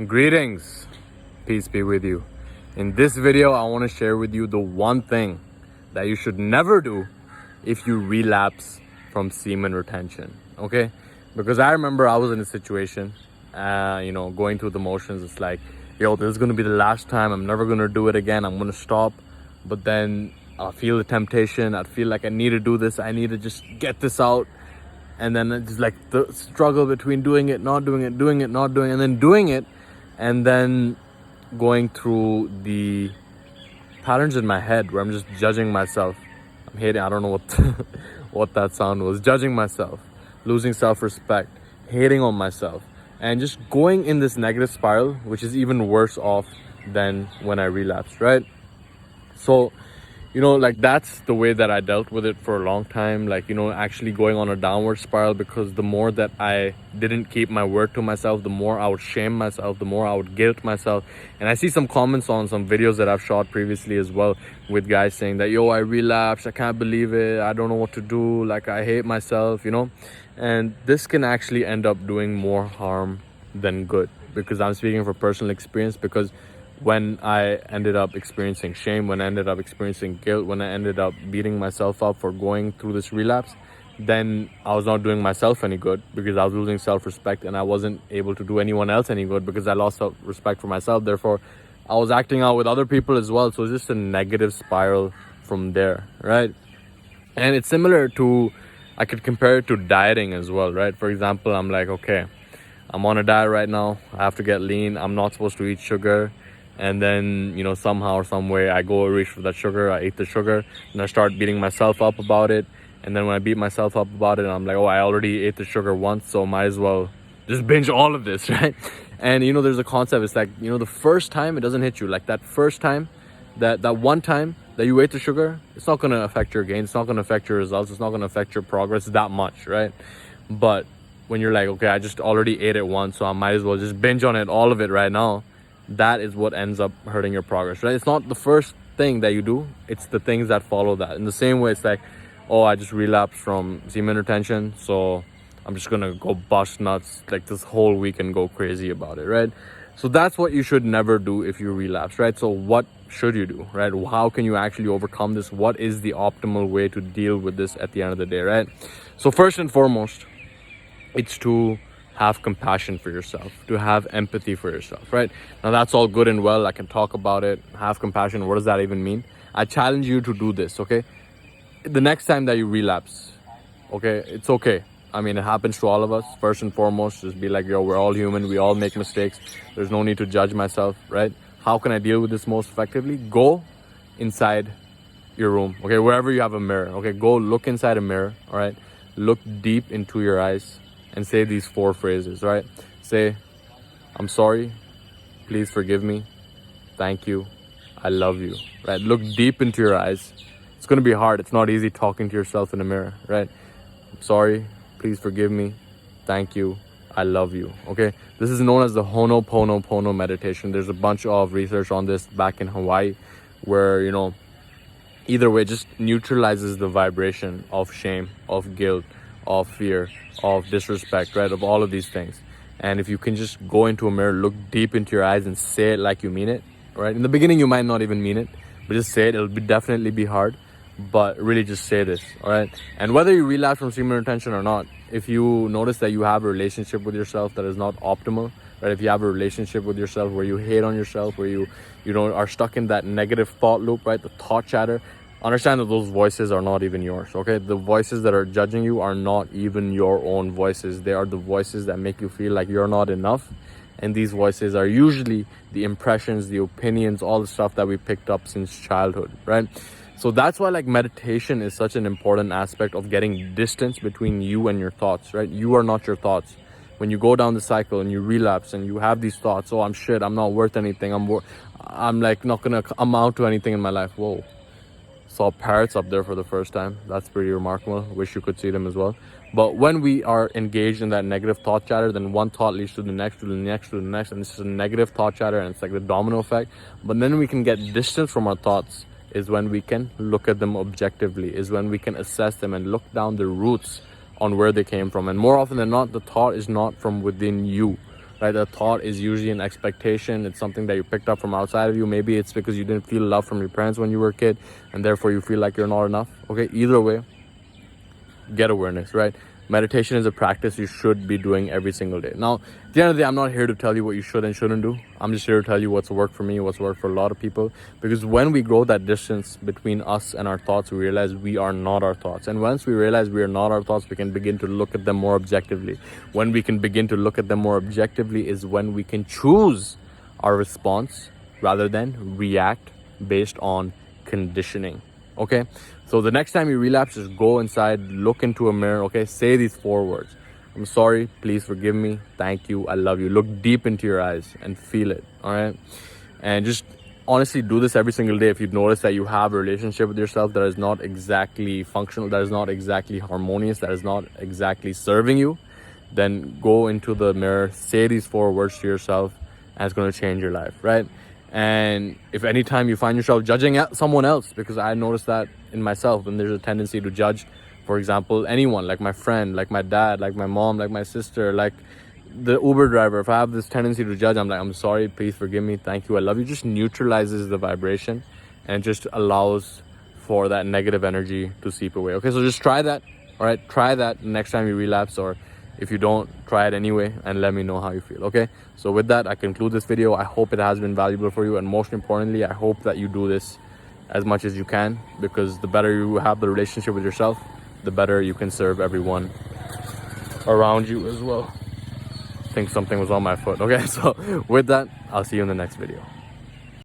Greetings, peace be with you. In this video, I want to share with you the one thing that you should never do if you relapse from semen retention, okay? Because I remember I was in a situation, going through the motions. It's like, yo, this is going to be the last time. I'm never going to do it again. I'm going to stop. But then I'll feel the temptation. I'd feel like I need to do this. I need to just get this out. And then it's like the struggle between doing it, not doing it, doing it, not doing it, and then doing it. And then going through the patterns in my head where I'm just judging myself. I'm hating, I don't know what that sound was. Judging myself, losing self-respect, hating on myself, and just going in this negative spiral, which is even worse off than when I relapsed, right? So, that's the way that I dealt with it for a long time. Actually going on a downward spiral, because the more that I didn't keep my word to myself, the more I would shame myself, the more I would guilt myself. And I see some comments on some videos that I've shot previously as well, with guys saying that, yo, I relapsed, I can't believe it, I don't know what to do, like I hate myself, And this can actually end up doing more harm than good, because I'm speaking from personal experience. Because when I ended up experiencing shame, when I ended up experiencing guilt, when I ended up beating myself up for going through this relapse, then I was not doing myself any good, because I was losing self-respect, and I wasn't able to do anyone else any good because I lost self-respect for myself. Therefore, I was acting out with other people as well. So it's just a negative spiral from there, right? And it's similar to, I could compare it to dieting as well, right? For example, I'm like, okay, I'm on a diet right now. I have to get lean. I'm not supposed to eat sugar. And then, somehow or some way I go reach for that sugar, I eat the sugar, and I start beating myself up about it. And then when I beat myself up about it, I'm like, oh, I already ate the sugar once, so might as well just binge all of this, right? And, there's a concept, it's like, the first time it doesn't hit you. Like that first time, that one time that you ate the sugar, it's not going to affect your gains, it's not going to affect your results, it's not going to affect your progress that much, right? But when you're like, okay, I just already ate it once, so I might as well just binge on it, all of it right now, that is what ends up hurting your progress, right? It's not the first thing that you do, it's the things that follow that. In the same way, it's like, oh, I just relapsed from semen retention, so I'm just gonna go bust nuts like this whole week and go crazy about it, right? So that's what you should never do if you relapse, right? So what should you do, right? How can you actually overcome this? What is the optimal way to deal with this at the end of the day, right? So first and foremost, it's to have compassion for yourself, to have empathy for yourself, right? Now that's all good and well. I can talk about it, have compassion. What does that even mean? I challenge you to do this, okay? The next time that you relapse, okay, it's okay. I mean, it happens to all of us. First and foremost, just be like, yo, we're all human. We all make mistakes. There's no need to judge myself, right? How can I deal with this most effectively? Go inside your room, okay? Wherever you have a mirror, okay? Go look inside a mirror, all right? Look deep into your eyes and say these 4 phrases, right? Say, I'm sorry, please forgive me, thank you, I love you, right? Look deep into your eyes. It's going to be hard. It's not easy talking to yourself in a mirror, right? I'm sorry, please forgive me, thank you, I love you, okay? This is known as the Hono, Pono meditation. There's a bunch of research on this back in Hawaii where, either way, just neutralizes the vibration of shame, of guilt, of fear, of disrespect, right? Of all of these things. And if you can just go into a mirror, look deep into your eyes and say it like you mean it, right? In the beginning, you might not even mean it, but just say it. It'll definitely be hard, but really just say this, all right? And whether you relapse from semen retention or not, if you notice that you have a relationship with yourself that is not optimal, right? If you have a relationship with yourself where you hate on yourself, where you are stuck in that negative thought loop, right? The thought chatter, understand that those voices are not even yours, okay? The voices that are judging you are not even your own voices. They are the voices that make you feel like you're not enough. And these voices are usually the impressions, the opinions, all the stuff that we picked up since childhood, right? So that's why meditation is such an important aspect of getting distance between you and your thoughts, right? You are not your thoughts. When you go down the cycle and you relapse and you have these thoughts, oh, I'm shit, I'm not worth anything, I'm like not gonna amount to anything in my life. Whoa. Saw parrots up there for the first time. That's pretty remarkable. Wish you could see them as well. But when we are engaged in that negative thought chatter, then one thought leads to the next, to the next, to the next, and this is a negative thought chatter, and it's like the domino effect. But then we can get distance from our thoughts, is when we can look at them objectively, is when we can assess them and look down the roots on where they came from. And more often than not, the thought is not from within you. right? A thought is usually an expectation. It's something that you picked up from outside of you. Maybe it's because you didn't feel love from your parents when you were a kid, and therefore you feel like you're not enough. Okay, either way, get awareness, right? Meditation is a practice you should be doing every single day. Now, at the end of the day, I'm not here to tell you what you should and shouldn't do. I'm just here to tell you what's worked for me, what's worked for a lot of people. Because when we grow that distance between us and our thoughts, we realize we are not our thoughts. And once we realize we are not our thoughts, we can begin to look at them more objectively. When we can begin to look at them more objectively is when we can choose our response rather than react based on conditioning. Okay, so the next time you relapse, just go inside, look into a mirror, okay, say these 4 words: I'm sorry, please forgive me, thank you, I love you. Look deep into your eyes and feel it. All right, and just honestly do this every single day. If you notice that you have a relationship with yourself that is not exactly functional, that is not exactly harmonious, that is not exactly serving you, then go into the mirror, say these 4 words to yourself, and it's going to change your life, right? And if anytime you find yourself judging someone else, because I noticed that in myself, when there's a tendency to judge, for example, anyone, like my friend, like my dad, like my mom, like my sister, like the Uber driver, if I have this tendency to judge, I'm like, I'm sorry, please forgive me, thank you, I love you. Just neutralizes the vibration and just allows for that negative energy to seep away. Okay, so just try that. All right, try that next time you relapse, or if you don't, try it anyway and let me know how you feel. Okay, so with that, I conclude this video. I hope it has been valuable for you, and most importantly, I hope that you do this as much as you can, because the better you have the relationship with yourself, the better you can serve everyone around you as well. I think something was on my foot. Okay, so with that, I'll see you in the next video.